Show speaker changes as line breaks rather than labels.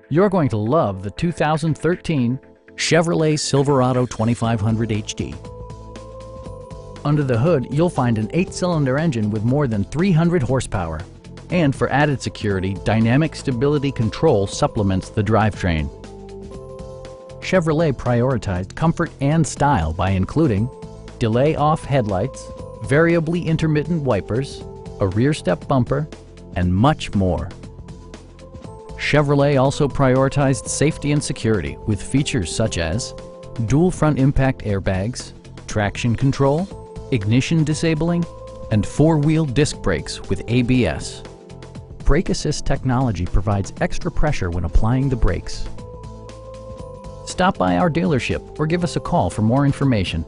You're going to love the 2013 Chevrolet Silverado 2500HD. Under the hood, you'll find an 8-cylinder engine with more than 300 horsepower. And for added security, dynamic stability control supplements the drivetrain. Chevrolet prioritized comfort and style by including delay-off headlights, variably intermittent wipers, a rear step bumper, and much more. Chevrolet also prioritized safety and security with features such as dual front impact airbags, traction control, ignition disabling, and 4-wheel disc brakes with ABS. Brake Assist technology provides extra pressure when applying the brakes. Stop by our dealership or give us a call for more information.